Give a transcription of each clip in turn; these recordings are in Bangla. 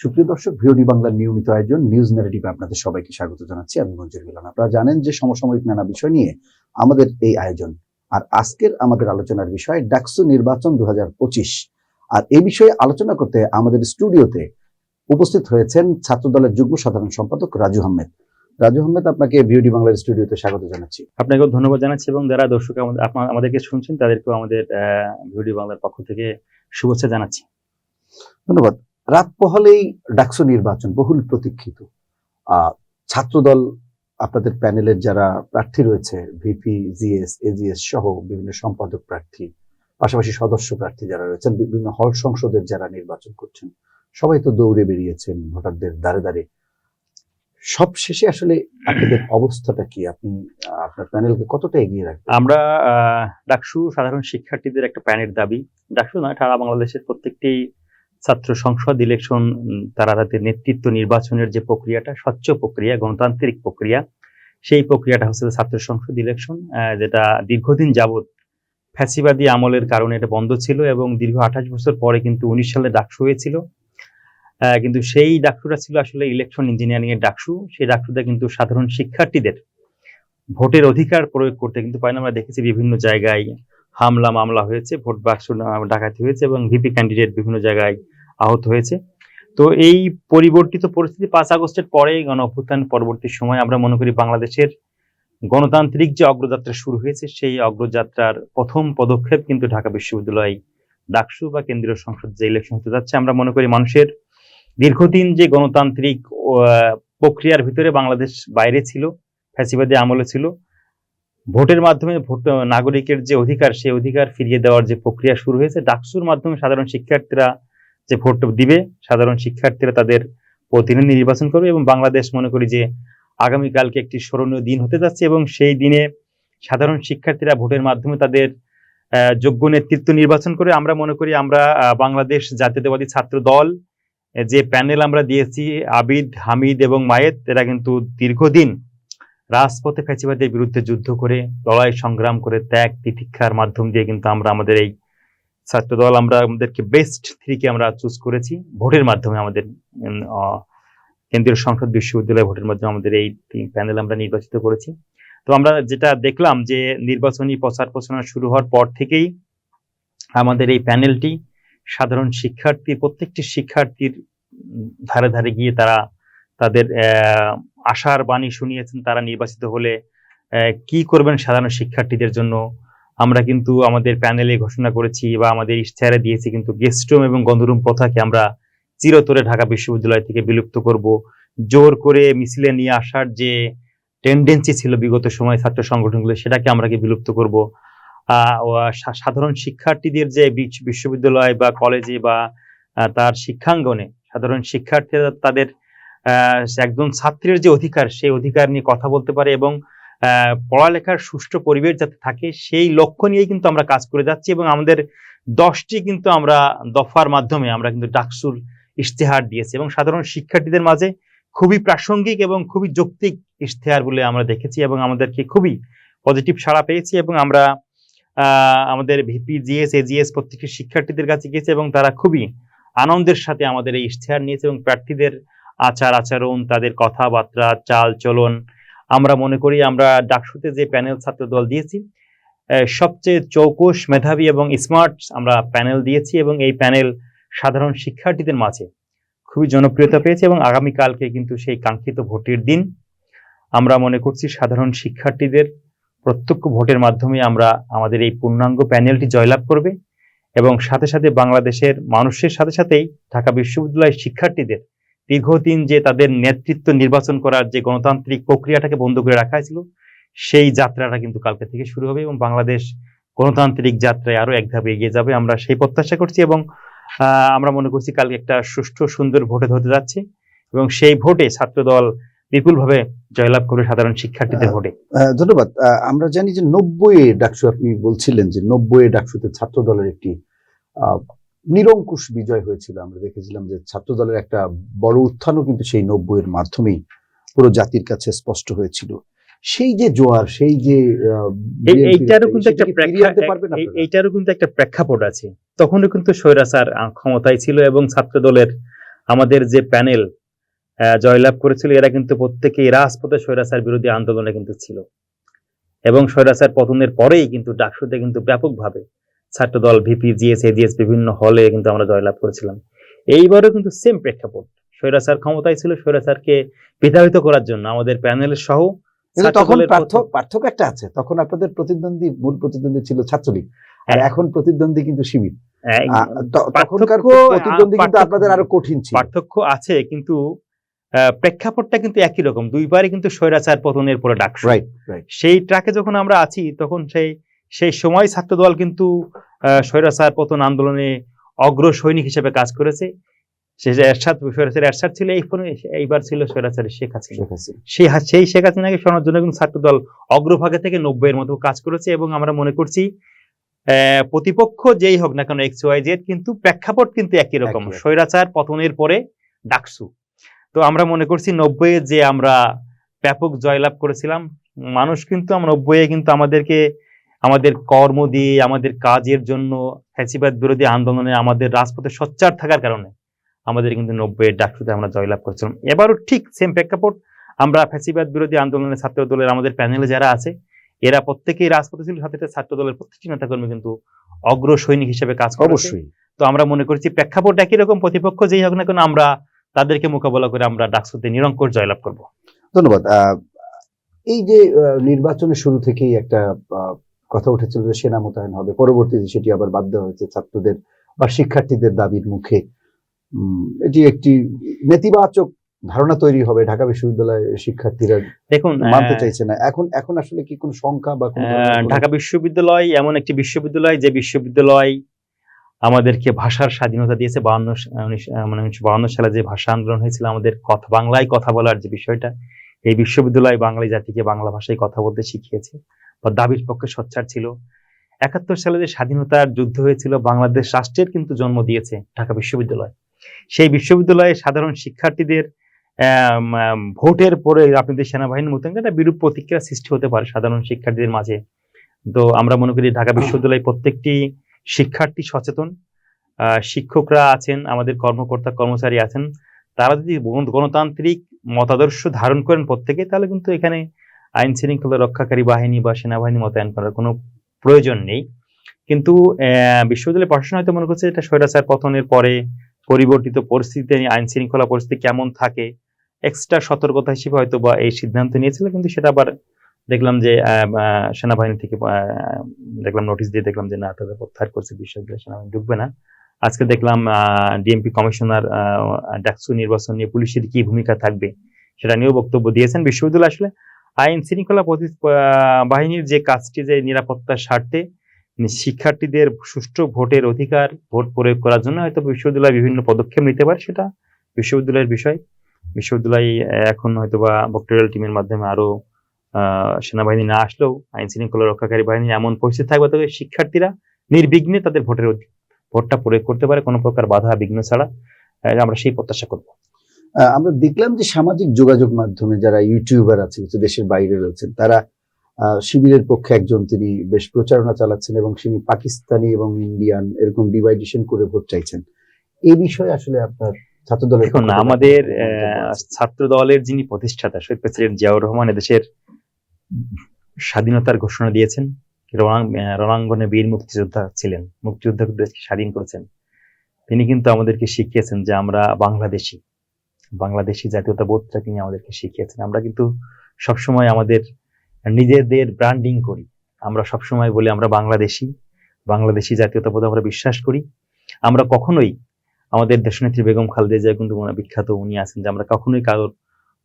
সুপ্রিয় দর্শক, ভিওডি বাংলার নিয়মিত আয়োজন নিউজ ন্যারেটিভে আপনাদের সবাইকে স্বাগত জানাচ্ছি। আমি মঞ্জুর মিলন। আপনারা জানেন যে সমসাময়িক নানা বিষয় নিয়ে আমাদের এই আয়োজন। আর আজকের আমাদের আলোচনার বিষয় ডাকসু নির্বাচন 2025। আর এই বিষয়ে আলোচনা করতে আমাদের স্টুডিওতে উপস্থিত হয়েছেন ছাত্রদলের যুগ্ম সাধারণ সম্পাদক রাজু আহমেদ। রাজু আহমেদ, আপনাকে ভিওডি বাংলার স্টুডিওতে স্বাগত জানাচ্ছি। আপনাকেও ধন্যবাদ জানাচ্ছি এবং যারা দর্শক আমাদেরকে শুনছেন তাদেরকেও আমাদের ভিওডি বাংলার পক্ষ থেকে শুভেচ্ছা জানাচ্ছি। ধন্যবাদ। রাত পোহালেই ডাকসু নির্বাচন, বহুল প্রতীক্ষিত। ছাত্রদল আপনাদের প্যানেলের যারা প্রার্থী রয়েছে, ভিপি, জিএস, এজিএস সহ বিভিন্ন সম্পাদক প্রার্থী, পাশাপাশি সদস্য প্রার্থী যারা রয়েছেন, বিভিন্ন হল সংসদের যারা নির্বাচন করছেন, সবাই তো দৌড়ে বেরিয়েছেন ভোটারদের দ্বারে দ্বারে। সব শেষে আসলে আপনাদের অবস্থাটা কি? আপনি আপনার প্যানেলকে কতটা এগিয়ে রাখবেন? আমরা ডাকসু সাধারণ শিক্ষার্থীদের একটা প্যানেল দাবি, ডাকসু নয়, সারা বাংলাদেশের প্রত্যেকটি ছাত্র সংসদ ইলেকশন, তারা তাদের নেতৃত্ব নির্বাচনের যে প্রক্রিয়াটা, স্বচ্ছ প্রক্রিয়া, গণতান্ত্রিক প্রক্রিয়া, সেই প্রক্রিয়াটা হচ্ছে ছাত্র সংসদ ইলেকশন, যেটা দীর্ঘদিন যাবৎ ফ্যাসিবাদী আমলের কারণে এটা বন্ধ ছিল এবং দীর্ঘ 28 বছর পরে কিন্তু 19 সালে ডাকসু হয়েছিল। কিন্তু সেই ডাকসুটা ছিল আসলে ইলেকশন ইঞ্জিনিয়ারিং এর ডাকসু। সেই ডাকসুটা কিন্তু সাধারণ শিক্ষার্থীদের ভোটের অধিকার প্রয়োগ করতে কিন্তু পারেন। আমরা দেখেছি বিভিন্ন জায়গায় হামলা মামলা হয়েছে, ভোট বাক্স ডাকাতি হয়েছে এবং ভিপি ক্যান্ডিডেট বিভিন্ন জায়গায় আহত হয়েছে। তো এই পরিবর্তিত পরিস্থিতি 5 আগস্টের পরে গণ অভ্যুত্থান পরবর্তী সময় আমরা মনে করি বাংলাদেশের গণতান্ত্রিক যে অগ্রযাত্রা শুরু হয়েছে, সেই অগ্রযাত্রার প্রথম পদক্ষেপ কিন্তু ঢাকা বিশ্ববিদ্যালয় ডাকসু বা কেন্দ্রীয় সংসদ যে ইলেকশন হতে যাচ্ছে। আমরা মনে করি মানুষের দীর্ঘদিন যে গণতান্ত্রিক প্রক্রিয়ার ভিতরে বাংলাদেশ বাইরে ছিল, ফ্যাসিবাদী আমলে ছিল, ভোটের মাধ্যমে ভোট নাগরিকের যে অধিকার, সেই অধিকার ফিরিয়ে দেওয়ার যে প্রক্রিয়া শুরু হয়েছে, ডাকসুর মাধ্যমে সাধারণ শিক্ষার্থীরা যে ভোট দিবে, সাধারণ শিক্ষার্থীরা তাদের প্রতিনিধি নির্বাচন করবে এবং বাংলাদেশ মনে করি যে আগামীকালকে একটি স্মরণীয় দিন হতে যাচ্ছে এবং সেই দিনে সাধারণ শিক্ষার্থীরা ভোটের মাধ্যমে তাদের যোগ্য নেতৃত্ব নির্বাচন করে। আমরা মনে করি আমরা বাংলাদেশ জাতীয়তাবাদী ছাত্র দল যে প্যানেল আমরা দিয়েছি, আবিদ, হামিদ এবং মায়েদ, এরা কিন্তু দীর্ঘদিন রাজপথে ফ্যাসিবাদের বিরুদ্ধে যুদ্ধ করে, লড়াই সংগ্রাম করে, ত্যাগ তিতিক্ষার মাধ্যম দিয়ে কিন্তু আমরা আমাদের এই ছাত্র দল আমাদেরকে বেস্ট 3 কে আমরা চুজ করেছি ভোটের মাধ্যমে। আমাদের কেন্দ্রীয় সংসদ বিশ্ববিদ্যালয় ভোটের মাধ্যমে আমাদের এই প্যানেল আমরা নির্বাচিত করেছি। তো আমরা যেটা দেখলাম যে নির্বাচনী প্রচার প্রচারণা শুরু হওয়ার পর থেকেই আমাদের এই প্যানেলটি সাধারণ শিক্ষার্থী, প্রত্যেকটি শিক্ষার্থীর ধারে ধারে গিয়ে তারা তাদের আশার বাণী শুনিয়েছেন। তারা নির্বাচিত হলে কি করবেন সাধারণ শিক্ষার্থীদের জন্য। আমরা কিন্তু আমাদের প্যানেলে ঘোষণা করেছি বা আমাদের ইশতেহারে দিয়েছি কিন্তু গেস্ট রুম এবং গণরুম প্রথাকে আমরা চিরতরে ঢাকা বিশ্ববিদ্যালয় থেকে বিলুপ্ত করব। জোর করে মিছিলে নিয়ে আসার যে টেন্ডেন্সি ছিল বিগত সময় ছাত্র সংগঠনগুলো, সেটাকে আমরা কি বিলুপ্ত করব। সাধারণ শিক্ষার্থীদের যে বিশ্ববিদ্যালয় বা কলেজে বা তার শিক্ষাঙ্গনে সাধারণ শিক্ষার্থীরা তাদের একজন ছাত্রের যে অধিকার, সেই অধিকার নিয়ে কথা বলতে পারে এবং পড়ালেখার সুষ্ঠু পরিবেশ যাতে থাকে, সেই লক্ষ্য নিয়েই কিন্তু আমরা কাজ করে যাচ্ছি এবং আমাদের 10টি কিন্তু আমরা দফার মাধ্যমে আমরা কিন্তু ডাকসুর ইশতেহার দিয়েছি এবং সাধারণ শিক্ষার্থীদের মাঝে খুবই প্রাসঙ্গিক এবং খুবই যৌক্তিক ইশতেহার বলে আমরা দেখেছি এবং আমাদেরকে খুবই পজিটিভ সাড়া পেয়েছি এবং আমরা আমাদের ভিপি, জিএস, এজিএস প্রত্যেকটি শিক্ষার্থীদের কাছে গিয়েছে এবং তারা খুবই আনন্দের সাথে আমাদের এই ইশতেহার নিয়েছে এবং প্রার্থীদের আচার আচরণ, তাদের কথাবার্তা, চাল চলন, আমরা মনে করি আমরা ডাকসুতে যে প্যানেল ছাত্র দল দিয়েছি সবচেয়ে চৌকস, মেধাবী এবং স্মার্ট আমরা প্যানেল দিয়েছি এবং এই প্যানেল সাধারণ শিক্ষার্থীদের মাঝে খুবই জনপ্রিয়তা পেয়েছে এবং আগামীকালকে কিন্তু সেই কাঙ্ক্ষিত ভোটের দিন আমরা মনে করছি সাধারণ শিক্ষার্থীদের প্রত্যক্ষ ভোটের মাধ্যমে আমরা আমাদের এই পূর্ণাঙ্গ প্যানেলটি জয়লাভ করবে এবং সাথে সাথে বাংলাদেশের মানুষের সাথে সাথেই ঢাকা বিশ্ববিদ্যালয়ের শিক্ষার্থীদের দীর্ঘদিন যে তাদের নেতৃত্ব নির্বাচন করার যে গণতান্ত্রিক প্রক্রিয়াটাকে বন্ধ করে রাখা হয়েছিল, সেই যাত্রাটা কিন্তু কালকে থেকে শুরু হবে এবং বাংলাদেশ গণতান্ত্রিক যাত্রায় আরো এক ধাপ এগিয়ে যাবে, আমরা সেই প্রত্যাশা করছি এবং আমরা মনে করছি কালকে একটা সুষ্ঠু সুন্দর ভোটে হতে যাচ্ছে এবং সেই ভোটে ছাত্রদল বিপুলভাবে জয়লাভ করবে সাধারণ শিক্ষার্থীদের ভোটে। ধন্যবাদ। আমরা জানি যে 90-এ ডাকসু, আপনি বলছিলেন যে 90-এ ডাকসুতে ছাত্র দলের একটি নিরঙ্কুশ বিজয় হয়েছিল। আমরা দেখেছিলাম যে ছাত্র দলের একটা বড় উত্থানও কিন্তু সেই 90-এর মাধ্যমেই পুরো জাতির কাছে স্পষ্ট হয়েছিল। সেই যে জোয়ার, সেই যে এইটারও কিন্তু একটা প্রেক্ষাপট আছে। তখনও কিন্তু স্বৈরাচার ক্ষমতায় ছিল এবং ছাত্র দলের আমাদের যে প্যানেল জয়লাভ করেছিল, এরা কিন্তু প্রত্যেকেই রাজপথে স্বৈরাচার বিরোধী আন্দোলনে কিন্তু ছিল, এবং স্বৈরাচার পতনের পরেই কিন্তু ডাকসুতে কিন্তু ব্যাপকভাবে ছাত্রদল, ভিপি, জিএস, এজিএস বিভিন্ন হলে কিন্তু আমরা জয়লাভ করেছিলাম। এইবারও কিন্তু সেম প্রেক্ষাপট, স্বৈরাচার ক্ষমতায় ছিল, স্বৈরাচারকে বিতাড়িত করার জন্য আমাদের প্যানেলের সহ কিন্তু তখন পার্থক্য একটা আছে, তখন আপনাদের মূল প্রতিদ্বন্দ্বী ছিল ছাত্রলীগ, আর এখন প্রতিদ্বন্দ্বী কিন্তু শিবির। তখনকার প্রতিদ্বন্দ্বী কিন্তু আপনাদের আরো কঠিন ছিল। পার্থক্য আছে, কিন্তু প্রেক্ষাপটটা কিন্তু একই রকম, দুইবারই কিন্তু স্বৈরাচার পতনের পরে ডাকসু। সেই ট্র্যাকে যখন আমরা আছি, তখন সেই সময় ছাত্রদল কিন্তু স্বৈরাচার পতন আন্দোলনে অগ্র সৈনিক হিসেবে কাজ করেছে। স্বৈরাচার এরশাদ ছিল, এইবার ছিল স্বৈরাচারের শেখ হাসিনা। সেই শেখ হাসিনাকে সরানোর জন্য কিন্তু ছাত্রদল অগ্রভাগে থেকে 90-এর মতো কাজ করেছে, এবং আমরা মনে করছি প্রতিপক্ষ যেই হোক না কেন, XYZ, কিন্তু প্রেক্ষাপট কিন্তু একই রকম, স্বৈরাচার পতনের পরে ডাকসু। তো আমরা মনে করছি 90-এ যে আমরা ব্যাপক জয়লাভ করেছিলাম, মানুষ কিন্তু 90-এ কিন্তু আমাদেরকে আমাদের কর্ম দিয়ে, আমাদের কাজের জন্য, ফ্যাসিবাদ বিরোধী আন্দোলনে আমাদের রাজপথে সোচ্চার থাকার কারণে আমাদের কিন্তু 90-এর ডাকসুতে আমরা জয়লাভ করেছিলাম। এবারও ঠিক সেম প্রেক্ষাপট, আমরা ফ্যাসিবাদ বিরোধী আন্দোলনে ছাত্র দলের আমাদের প্যানেলে যারা আছে, এরা প্রত্যেকেই রাজপথে ছিল, সাথে ছাত্র দলের প্রত্যেকটি নেতাকর্মী কিন্তু অগ্র সৈনিক হিসেবে কাজ করে। অবশ্যই। তো আমরা মনে করছি প্রেক্ষাপট একই রকম, প্রতিপক্ষ যেই হোক না কেন, আমরা তাদেরকে মোকাবেলা করে আমরা ডাকসুতে নিরঙ্কুশ জয়লাভ করব। ধন্যবাদ। এই যে নির্বাচনের শুরু থেকেই একটা কথা উঠেছিল যে সেনা মোতায়েন হবে, পরবর্তীতে সেটি আবার বাদ দেওয়া হয়েছে ছাত্রদের বা শিক্ষার্থীদের দাবির মুখে। এটি একটি নেতিবাচক ধারণা তৈরি হবে, ঢাকা বিশ্ববিদ্যালয়ের শিক্ষার্থীরা দেখুন মানতে চাইছে না। এখন আসলে কি কোনো সংখ্যা বা ঢাকা বিশ্ববিদ্যালয় এমন একটি বিশ্ববিদ্যালয়, যে বিশ্ববিদ্যালয় আমাদেরকে ভাষার স্বাধীনতা দিয়েছে। 1952 সালে যে ভাষা আন্দোলন হয়েছিল, আমাদের বাংলায় কথা বলার যে বিষয়টা, এই বিশ্ববিদ্যালয় বাঙালি জাতিকে বাংলা ভাষায় কথা বলতে শিখিয়েছে বা দাবির পক্ষে সোচ্চার ছিল। 71 সালে যে স্বাধীনতার যুদ্ধ হয়েছিল, বাংলাদেশ রাষ্ট্রের কিন্তু জন্ম দিয়েছে ঢাকা বিশ্ববিদ্যালয়। সেই বিশ্ববিদ্যালয়ে সাধারণ শিক্ষার্থীদের ভোটের পরে আপনাদের সেনাবাহিনীর মতো একটা বিরূপ প্রতিক্রিয়া সৃষ্টি হতে পারে সাধারণ শিক্ষার্থীদের মাঝে। তো আমরা মনে করি ঢাকা বিশ্ববিদ্যালয়ে প্রত্যেকটি শিক্ষার্থী সচেতন, শিক্ষকরা আছেন, আমাদের কর্মকর্তা কর্মচারী আছেন, তারা যদি গণতান্ত্রিক মতাদর্শ ধারণ করেন প্রত্যেকে, তাহলে কিন্তু এখানে আইন শৃঙ্খলা রক্ষাকারী বাহিনী বা সেনাবাহিনী মোতায়েন করার কোনো প্রয়োজন নেই। কিন্তু বিশ্ববিদ্যালয় প্রশাসন হয়তো মনে করছে এটা স্বৈরাচার পতনের পরে পরিবর্তিত পরিস্থিতিতে আইন শৃঙ্খলা পরিস্থিতি কেমন থাকে, এক্সট্রা সতর্কতা হিসেবে হয়তো বা এই সিদ্ধান্ত নিয়েছিল। কিন্তু সেটা আবার দেখলাম যে সেনাবাহিনী থেকে দেখলাম নোটিশ দিয়ে দেখলাম যে না, তাদের প্রত্যাহার করছে, বিশ্ববিদ্যালয় সেনাবাহিনী ঢুকবে না। আজকে দেখলাম ডিএমপি কমিশনার ডাকসু নির্বাচন নিয়ে পুলিশের কি ভূমিকা থাকবে সেটা নিয়েও বক্তব্য দিয়েছেন। বিশ্ববিদ্যালয় আসলে আইন শৃঙ্খলা বাহিনীর যে কাজটি, যে নিরাপত্তার স্বার্থে শিক্ষার্থীদের সুষ্ঠু ভোটের অধিকার, ভোট প্রয়োগ করার জন্য হয়তো বিশ্ববিদ্যালয় বিভিন্ন পদক্ষেপ নিতে পারে, সেটা বিশ্ববিদ্যালয়ের বিষয়। বিশ্ববিদ্যালয় এখন হয়তো বা ভোক্টোরিয়াল টিমের মাধ্যমে আরো সেনাবাহিনী না আসলেও আইন শৃঙ্খলা রক্ষাকারী বাহিনী এমন পরিস্থিতি থাকবে তবে শিক্ষার্থীরা নির্বিঘ্নে তাদের ভোটটা প্রয়োগ করতে পারে, কোনো প্রকার বাধা বিঘ্ন ছাড়া। আমরা সেই প্রত্যাশা করব। আমরা দেখলাম যে সামাজিক যোগাযোগ মাধ্যমে যারা ইউটিউবার আছে, দেশের বাইরে রয়েছেন, তারা শিবিরের পক্ষে একজন, তিনি বেশ প্রচারণা চালাচ্ছেন এবং তিনি পাকিস্তানি এবং ইন্ডিয়ান এরকম ডিভাইডেশন করে ভোট চাইছেন। এই বিষয়ে আসলে আপনার ছাত্রদলের? দেখুন, আমাদের ছাত্রদলের যিনি প্রতিষ্ঠাতা শহীদ প্রেসিডেন্ট জিয়াউর রহমান এদেশের স্বাধীনতার ঘোষণা দিয়েছেন, রণাঙ্গনে বীর মুক্তিযোদ্ধা ছিলেন, মুক্তিযোদ্ধা দেশকে স্বাধীন করেছেন। তিনি কিন্তু আমাদেরকে শিখিয়েছেন যে আমরা বাংলাদেশি জাতীয়তা বোধটা তিনি আমাদেরকে শিখিয়েছেন। আমরা কিন্তু সবসময় আমাদের নিজেদের ব্র্যান্ডিং করি, আমরা সবসময় বলি আমরা বাংলাদেশি জাতীয়তাবোধ আমরা বিশ্বাস করি। আমরা কখনোই, আমাদের দেশনেত্রী বেগম খালেদা জিয়া কিন্তু বিখ্যাত উনি আছেন যে আমরা কখনোই কারোর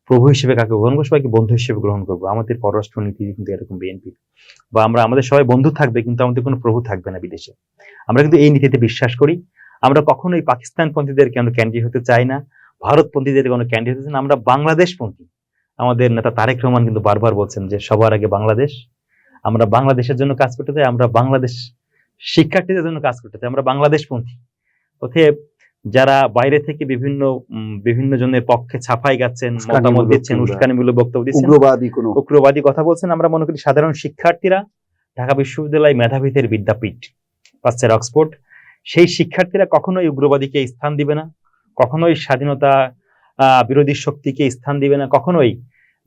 প্রভু হিসেবে কাকে গ্রহণ করবো, সবাইকে বন্ধু হিসেবে গ্রহণ করবো। আমাদের পররাষ্ট্র নীতি কিন্তু এরকম বিএনপি, বা আমাদের সবাই বন্ধু থাকবে কিন্তু আমাদের কোনো প্রভু থাকবে না বিদেশে। আমরা কিন্তু এই নীতিতে বিশ্বাস করি। আমরা কখনোই পাকিস্তানপন্থীদের কেন ক্যান্ডিডেট হতে চাই না, ভারতপন্থীদের কোনো ক্যান্ডিডেট হতে চাই না, আমরা বাংলাদেশপন্থী। আমাদের নেতা তারেক রহমান কিন্তু বারবার বলছেন যে সবার আগে বাংলাদেশ, আমরা বাংলাদেশের জন্য কাজ করতে চাই, আমরা বাংলাদেশ শিক্ষার্থীদের জন্য কাজ করতে চাই, আমরা বাংলাদেশপন্থী। অতএব যারা বাইরে থেকে বিভিন্ন জনের পক্ষে ছাপাই গাচ্ছেন, মতামত দিচ্ছেন, উস্কানিমূলক বক্তব্য দিচ্ছেন, উগ্রবাদী কথা বলছেন, আমরা মনে করি সাধারণ শিক্ষার্থীরা, ঢাকা বিশ্ববিদ্যালয় মেধাবীদের বিদ্যাপীঠ, পাশ্চার অক্সফোর্ড, সেই শিক্ষার্থীরা কখনোই উগ্রবাদীকে স্থান দিবে না, কখনোই স্বাধীনতা বিরোধী শক্তিকে স্থান দিবে না, কখনোই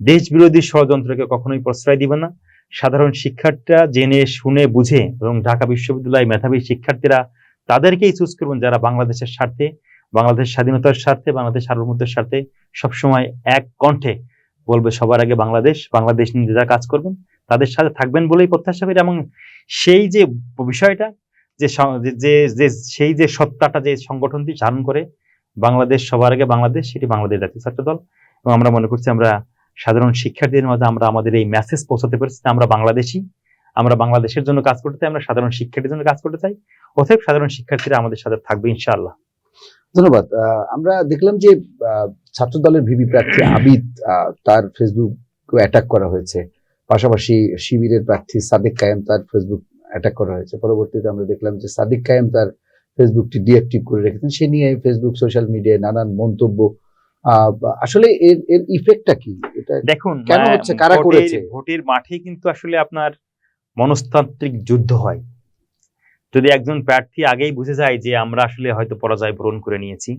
দেশ বিরোধী ষড়যন্ত্রকে কখনোই প্রশ্রয় দিবে না। সাধারণ শিক্ষার্থীরা জেনে শুনে বুঝে এবং ঢাকা বিশ্ববিদ্যালয় মেধাবী শিক্ষার্থীরা তাদেরকেই চুজ করবেন যারা বাংলাদেশের স্বার্থে, বাংলাদেশ স্বাধীনতার স্বার্থে, বাংলাদেশ সার্বভৌমত্বের স্বার্থে সবসময় এক কণ্ঠে বলবে সবার আগে বাংলাদেশ, বাংলাদেশ নিয়ে যারা কাজ করবেন তাদের সাথে থাকবেন বলেই প্রত্যাশা করি। এবং সেই যে বিষয়টা সেই যে সত্তাটা যে সংগঠনটি ধারণ করে বাংলাদেশ সবার আগে বাংলাদেশ, সেটি বাংলাদেশ জাতীয় ছাত্র দল। এবং আমরা মনে করছি আমরা সাধারণ শিক্ষার্থীদের মাঝে আমরা আমাদের এই মেসেজ পৌঁছাতে পেরেছি, আমরা বাংলাদেশি, আমরা বাংলাদেশের জন্য কাজ করতে চাই, আমরা সাধারণ শিক্ষার্থীর জন্য কাজ করতে চাই। অতএব সাধারণ শিক্ষার্থীরা আমাদের সাথে থাকবে ইনশাআল্লাহ। ধন্যবাদ। আমরা দেখলাম যে ছাত্র দলের ভিপি প্রার্থী আবিদ, তার ফেসবুক অ্যাটাক করা হয়েছে, পাশাপাশি শিবিরের প্রার্থী সাদিক কায়েম, তার ফেসবুক অ্যাটাক করা হয়েছে। পরবর্তীতে আমরা দেখলাম যে সাদিক কায়েম তার ফেসবুকটি ডিঅ্যাক্টিভ করে রেখেছেন। সে নিয়ে ফেসবুক সোশ্যাল মিডিয়ায় নানান মন্তব্য। আসলে এর ইফেক্টটা কি? এটা দেখুন কেন হচ্ছে, কারা করেছে? ভোটের মাঠে কিন্তু আসলে আপনার মনস্তান্ত্রিক যুদ্ধ হয়। যদি একজন প্রার্থী আগেই বুঝে যায় যে আমরা আসলে হয়তো পরাজয় বরণ করে নিয়েছি,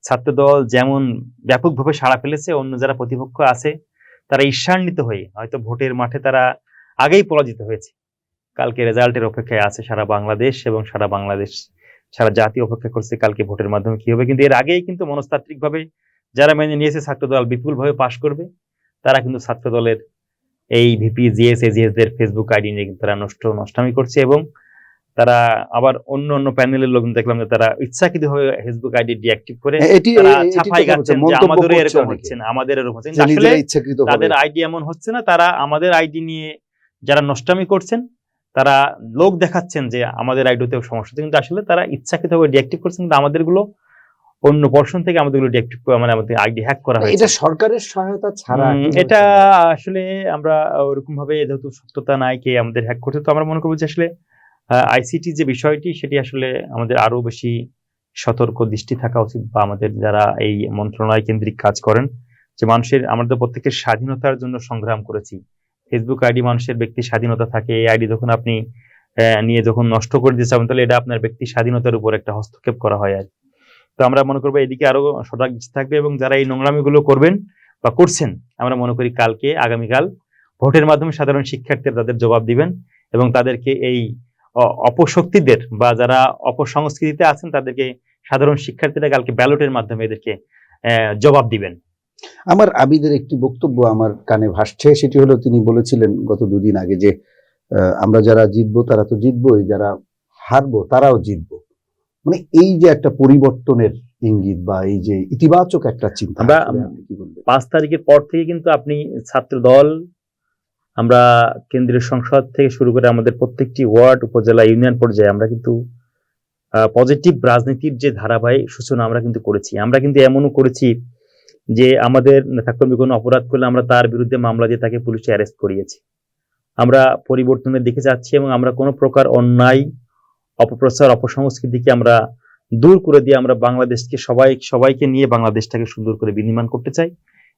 ছাত্রদল যেমন ব্যাপকভাবে সাড়া ফেলেছে, অন্য যারা প্রতিপক্ষ আছে তারা ঈর্ষান্বিত হয়ে হয়তো ভোটের মাঠে তারা আগেই পরাজিত হয়েছে, কালকে রেজাল্টের অপেক্ষায় আছে সারা বাংলাদেশ এবং সারা জাতি অপেক্ষা করছে কালকে ভোটের মাধ্যমে কি হবে। কিন্তু এর আগেই কিন্তু মনস্তাত্ত্বিকভাবে যারা মেনে নিয়েছে ছাত্রদল বিপুলভাবে পাশ করবে, তারা কিন্তু ছাত্রদলের এই ভিপি জিএস এজিএস দের ফেসবুক আইডি নিয়ে কিন্তু তারা নষ্টামি করছে। এবং তারা আবার অন্য প্যানেলের লোক দেখলাম যে তারা ইচ্ছাকৃতভাবে ফেসবুক আইডি ডিঅ্যাক্টিভ করে তারা ছাপাই গাচ্ছেন যে আমাদের এরকম হচ্ছে না, আমাদের এরকম হচ্ছে না। আসলে তাদের আইডি এমন হচ্ছে না, তারা আমাদের আইডি নিয়ে যারা নষ্টামি করছেন তারা লোক দেখাচ্ছেন যে আমাদের আইডিতেও সমস্যা হচ্ছে, কিন্তু আসলে তারা ইচ্ছাকৃতভাবে ডিঅ্যাক্টিভ করছেন। কিন্তু আমাদের গুলো অন্য পোর্শন থেকে আমাদের গুলো ডিঅ্যাক্টিভ মানে আমাদের আইডি হ্যাক করা হয়েছে। এটা সরকারের সহায়তা ছাড়া এটা আসলে আমরা ওরকম ভাবে যেহেতু সত্যতা নাই কে আমাদের হ্যাক করছে, তো আমরা মনে করবো যে আসলে আইসিটি যে বিষয়টি সেটি আসলে আমাদের আরো বেশি সতর্ক দৃষ্টি থাকা উচিত, বা আমাদের যারা এই মন্ত্রণালয় কেন্দ্রিক কাজ করেন, যে মানুষের আমাদের প্রত্যেকের স্বাধীনতার জন্য সংগ্রাম করেছি। ফেসবুক আইডি মানুষের ব্যক্তি স্বাধীনতা থাকে, এই আইডি যখন আপনি নিয়ে যখন নষ্ট করে দিতে চান তাহলে এটা আপনার ব্যক্তি স্বাধীনতার উপর একটা হস্তক্ষেপ করা হয়। আর তো আমরা মনে করবো এদিকে আরো সজাগ দৃষ্টি থাকবে, এবং যারা এই নোংরামি গুলো করবেন বা করছেন, আমরা মনে করি কালকে আগামীকাল ভোটের মাধ্যমে সাধারণ শিক্ষার্থীরা তাদের জবাব দিবেন, এবং তাদেরকে এই অপশক্তিদের বা যারা অপসংস্কৃতিতে আছেন তাদেরকে সাধারণ শিক্ষার্থীরা কালকে ব্যালটের মাধ্যমে এদেরকে জবাব দিবেন। আমার আবিদের একটি বক্তব্য আমার কানে ভাসছে, সেটি হলো তিনি বলেছিলেন গত দুদিন আগে যে আমরা যারা জিতবো তারা তো জিতবোই, যারা হারবো তারাও জিতবো। মানে এই যে একটা পরিবর্তনের ইঙ্গিত বা এই যে ইতিবাচক একটা চিন্তা, আমরা 5 তারিখের পর থেকে কিন্তু আপনি ছাত্র দল, আমরা কেন্দ্রীয় সংসদ থেকে শুরু করে আমাদের প্রত্যেকটি ওয়ার্ড, উপজেলা, ইউনিয়ন পর্যায়ে আমরা কিন্তু পজিটিভ রাজনীতির যে ধারাবাহিক সূচনা আমরা কিন্তু করেছি। আমরা কিন্তু এমনও করেছি যে আমাদের নেতাকর্মী কোনো অপরাধ করলে আমরা তার বিরুদ্ধে মামলা দিয়ে তাকে পুলিশে অ্যারেস্ট করিয়েছি। আমরা পরিবর্তনের দিকে যাচ্ছি, এবং আমরা কোনো প্রকার অন্যায়, অপপ্রচার, অপসংস্কৃতিকে আমরা দূর করে দিয়ে আমরা বাংলাদেশকে সবাইকে নিয়ে বাংলাদেশটাকে সুন্দর করে বিনির্মাণ করতে চাই।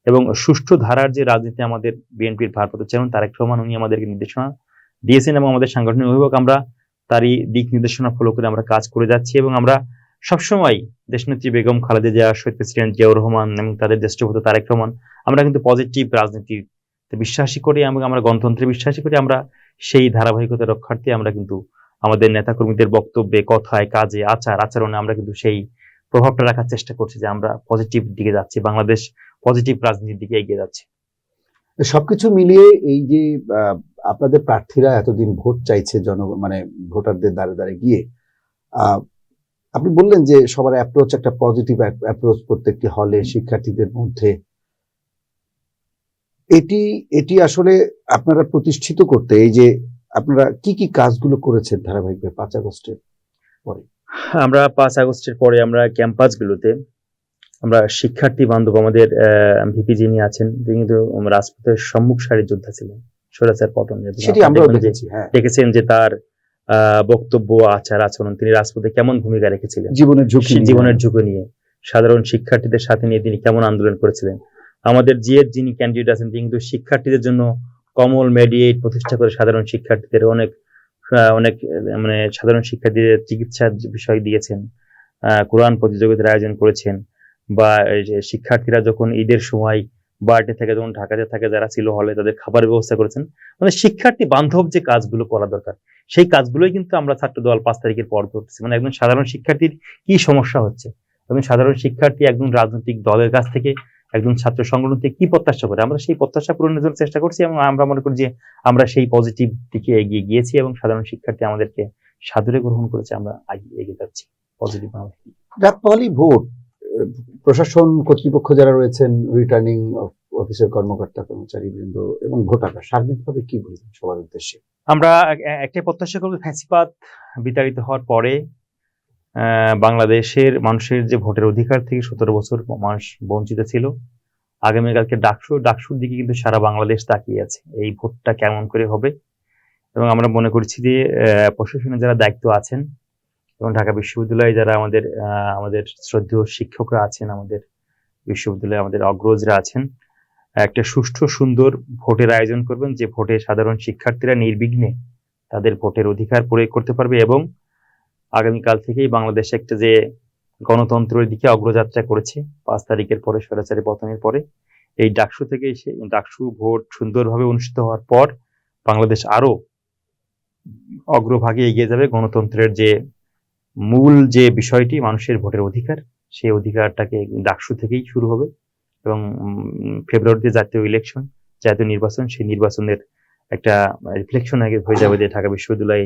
এবং সুষ্ঠু ধারার যে রাজনীতি আমাদের বিএনপির ভারপ্রাপ্ত চেয়ারম্যান তারেক রহমান উনি আমাদেরকে নির্দেশনা দিয়েছেন, এবং আমাদের সাংগঠনিক অভিভাবক আমরা তারই দিক নির্দেশনা ফলো করে আমরা কাজ করে যাচ্ছি। এবং আমরা সবসময় দেশনেত্রী বেগম খালেদা জিয়া, শহীদ প্রেসিডেন্ট জিয়াউর রহমান এবং তাদের জ্যেষ্ঠ পুত্র তারেক রহমান, আমরা কিন্তু পজিটিভ রাজনীতিতে বিশ্বাসী করি এবং আমরা গণতন্ত্রে বিশ্বাসী করি। আমরা সেই ধারাবাহিকতা রক্ষার্থে আমরা কিন্তু আমাদের নেতাকর্মীদের বক্তব্যে, কথায়, কাজে, আচরণে আমরা কিন্তু সেই প্রভাবটা রাখার চেষ্টা করছি যে আমরা পজিটিভ দিকে যাচ্ছি, বাংলাদেশ পজিটিভ রাজনীতির দিকে এগিয়ে যাচ্ছে। সবকিছু মিলিয়ে এই যে আপনাদের প্রার্থীরা এতদিন ভোট চাইছে মানে ভোটারদের দ্বারে দ্বারে গিয়ে, আপনি বললেন যে সবার অ্যাপ্রোচ একটা পজিটিভ অ্যাপ্রোচ প্রত্যেকটি হলে শিক্ষার্থীদের মধ্যে, এটি আসলে আপনারা প্রতিষ্ঠিত করতে এই যে আপনারা কি কি কাজগুলো করেছেন ধারাবাহিকভাবে 5 আগস্টের পরে? আমরা 5 আগস্টের পরে আমরা ক্যাম্পাসগুলোতে আমরা শিক্ষার্থী বান্ধব, আমাদের ভিপি যিনি আছেন তিনি কিন্তু রাজপথের সম্মুখ সারির যোদ্ধা ছিলেন, স্বৈরাচার পতন দেখেছেন যে তার বক্তব্য, আচরণ, তিনি রাজপথে কেমন ভূমিকা রেখেছিলেন, জীবনের ঝুঁকি নিয়ে সাধারণ শিক্ষার্থীদের সাথে নিয়ে তিনি কেমন আন্দোলন করেছিলেন। আমাদের জিএর যিনি ক্যান্ডিডেট আছেন তিনি কিন্তু শিক্ষার্থীদের জন্য কমল মেডিয়েট প্রতিষ্ঠা করে সাধারণ শিক্ষার্থীদের অনেক মানে সাধারণ শিক্ষার্থীদের চিকিৎসার বিষয় দিয়েছেন, কোরআন প্রতিযোগিতার আয়োজন করেছেন। বা এই যে শিক্ষার্থীরা যখন ঈদের সময় বাড়িতে থেকে যখন ঢাকাতে থাকে যারা ছিল হলে তাদের খাবারের ব্যবস্থা করেছেন, মানে শিক্ষার্থী বান্ধব যে কাজগুলো করা দরকার সেই কাজগুলোই কিন্তু আমরা ছাত্রদল 5 তারিখের পর করতেছি। মানে একজন সাধারণ শিক্ষার্থীর কি সমস্যা হচ্ছে, একজন সাধারণ শিক্ষার্থী একজন রাজনৈতিক দলের কাছ থেকে, একজন ছাত্র সংগঠন থেকে কি প্রত্যাশা করে, আমরা সেই প্রত্যাশা পূরণের জন্য চেষ্টা করছি এবং আমরা মনে করি যে আমরা সেই পজিটিভ দিকে এগিয়ে গিয়েছি এবং সাধারণ শিক্ষার্থী আমাদেরকে সাদরে গ্রহণ করেছে। আমরা এগিয়ে যাচ্ছি পজিটিভ ভাবে। রাত পোহালেই ভোট, প্রশাসন কর্তৃপক্ষ যারা রয়েছেন, রিটার্নিং অফিসের কর্মকর্তা কর্মচারী বৃন্দ এবং ভোটাররা সার্বিকভাবে কি বলবেন সবার উদ্দেশ্যে? আমরা একটা প্রত্যাশা করব, ফ্যাসিবাদ বিতাড়িত হওয়ার পরে বাংলাদেশের মানুষের যে ভোটের অধিকার থেকে 17 বছর মানুষ বঞ্চিত ছিল, আগামীকালকে ডাকসুর দিকে কিন্তু সারা বাংলাদেশ তাকিয়ে আছে এই ভোটটা কেমন করে হবে। এবং আমরা মনে করছি যে প্রশাসনের যারা দায়িত্ব আছেন এবং ঢাকা বিশ্ববিদ্যালয়ে যারা আমাদের শ্রদ্ধেয় শিক্ষকরা আছেন, আমাদের বিশ্ববিদ্যালয়ে আমাদের অগ্রজরা আছেন, একটা সুষ্ঠু সুন্দর ভোটের আয়োজন করবেন, যে ভোটে সাধারণ শিক্ষার্থীরা নির্বিঘ্নে তাদের ভোটের অধিকার প্রয়োগ করতে পারবে এবং আগামীকাল থেকেই বাংলাদেশ একটা যে গণতন্ত্রের দিকে অগ্রযাত্রা করেছে 5 তারিখের পরে, স্বৈরাচারী পতনের পরে, এই ডাকসু থেকে এসে ডাকসু ভোট সুন্দরভাবে অনুষ্ঠিত হওয়ার পর বাংলাদেশ আরো অগ্রভাগে এগিয়ে যাবে। গণতন্ত্রের যে মূল যে বিষয়টি মানুষের ভোটের অধিকার, সেই অধিকারটাকে ডাকসু থেকেই শুরু হবে এবং ফেব্রুয়ারিতে জাতীয় ইলেকশন, জাতীয় নির্বাচন, সেই নির্বাচনের একটা রিফ্লেকশন হয়ে যাবে যে ঢাকা বিশ্ববিদ্যালয়ে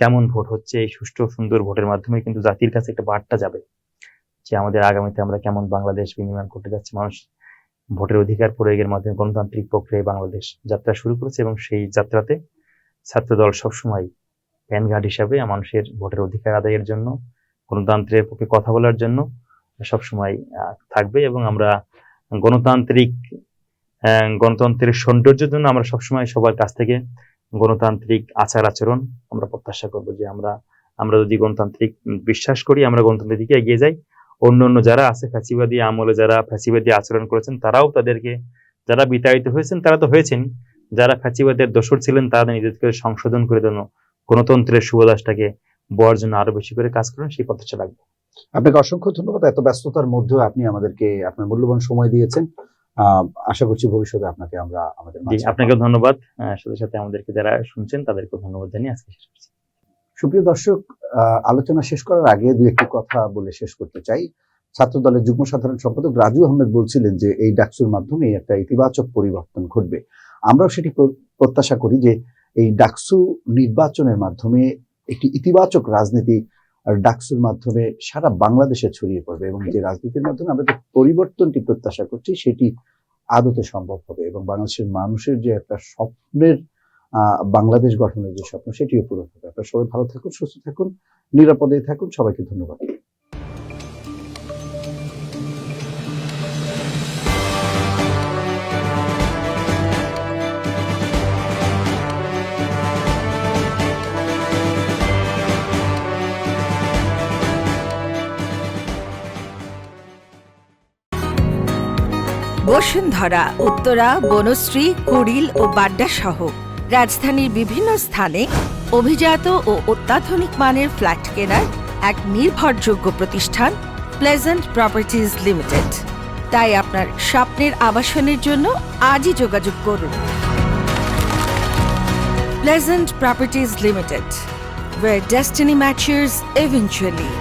কেমন ভোট হচ্ছে। এই সুষ্ঠু সুন্দর ভোটের মাধ্যমে কিন্তু জাতির কাছে একটা বার্তা যাবে যে আমাদের আগামীতে আমরা কেমন বাংলাদেশ বিনির্মাণ করতে যাচ্ছি। মানুষ ভোটের অধিকার প্রয়োগের মাধ্যমে গণতান্ত্রিক প্রক্রিয়ায় বাংলাদেশ যাত্রা শুরু করেছে এবং সেই যাত্রাতে ছাত্রদল সবসময় ভ্যানগার্ড হিসাবে মানুষের ভোটের অধিকার আদায়ের জন্য, গণতন্ত্রের পক্ষে কথা বলার জন্য সবসময় থাকবে এবং আমরা গণতন্ত্রের সৌন্দর্যের জন্য আমরা সবসময় সবার কাছ থেকে গণতান্ত্রিক আচার আচরণ আমরা প্রত্যাশা করবো যে আমরা যদি গণতান্ত্রিক বিশ্বাস করি, আমরা গণতন্ত্রের দিকে এগিয়ে যাই। অন্য যারা আছে ফ্যাসিবাদী আমলে যারা ফ্যাসিবাদী আচরণ করেছেন তারাও তাদেরকে, যারা বিতাড়িত হয়েছেন তারা তো হয়েছেন, যারা ফ্যাসিবাদের দোষর ছিলেন তারা নিজেদেরকে সংশোধন করে দেন, গণতন্ত্রের শুভদাসটাকে বওয়ার জন্য আরো বেশি করে কাজ করেন, সেই প্রত্যাশা রাখবো। আপনাকে অসংখ্য ধন্যবাদ, এত ব্যস্ততার মধ্যেও আপনি আমাদেরকে আপনার মূল্যবান সময় দিয়েছেন। আশা করছি ভবিষ্যতে আপনাকে আমরা আমাদের আপনাকে ধন্যবাদ, সাথে সাথে আমাদেরকে যারা শুনছেন তাদেরকে ধন্যবাদ জানিয়ে আজকে শেষ করছি। সুপ্রিয় দর্শক, আলোচনা শেষ করার আগে দু একটি কথা বলে শেষ করতে চাই। ছাত্র দলের যুগ্ম সাধারণ সম্পাদক রাজু আহমেদ বলছিলেন যে এই ডাকসুর মাধ্যমে একটা ইতিবাচক পরিবর্তন ঘটবে। আমরাও সেটি প্রত্যাশা করি যে এই ডাকসু নির্বাচনের মাধ্যমে একটি ইতিবাচক রাজনীতি ডাকসুর মাধ্যমে সারা বাংলাদেশে ছড়িয়ে পড়বে এবং যে রাজনীতির মাধ্যমে আমরা যে পরিবর্তনটি প্রত্যাশা করছি সেটি আদতে সম্ভব হবে এবং বাংলাদেশের মানুষের যে একটা স্বপ্নের বাংলাদেশ গঠনের যে স্বপ্ন সেটিও পূরণ হবে। আপনারা সবাই ভালো থাকুন, সুস্থ থাকুন, নিরাপদে থাকুন। সবাইকে ধন্যবাদ। বসুন্ধরা, উত্তরা, বনশ্রী, কুড়িল ও বাড্ডা সহ রাজধানীর বিভিন্ন স্থানে অভিজাত ও অত্যাধুনিক মানের ফ্ল্যাট কেনার এক নির্ভরযোগ্য প্রতিষ্ঠান প্লেজেন্ট প্রপার্টিজ লিমিটেড। তাই আপনার স্বপ্নের আবাসনের জন্য আজই যোগাযোগ করুন। Pleasant properties limited, where destiny matches eventually.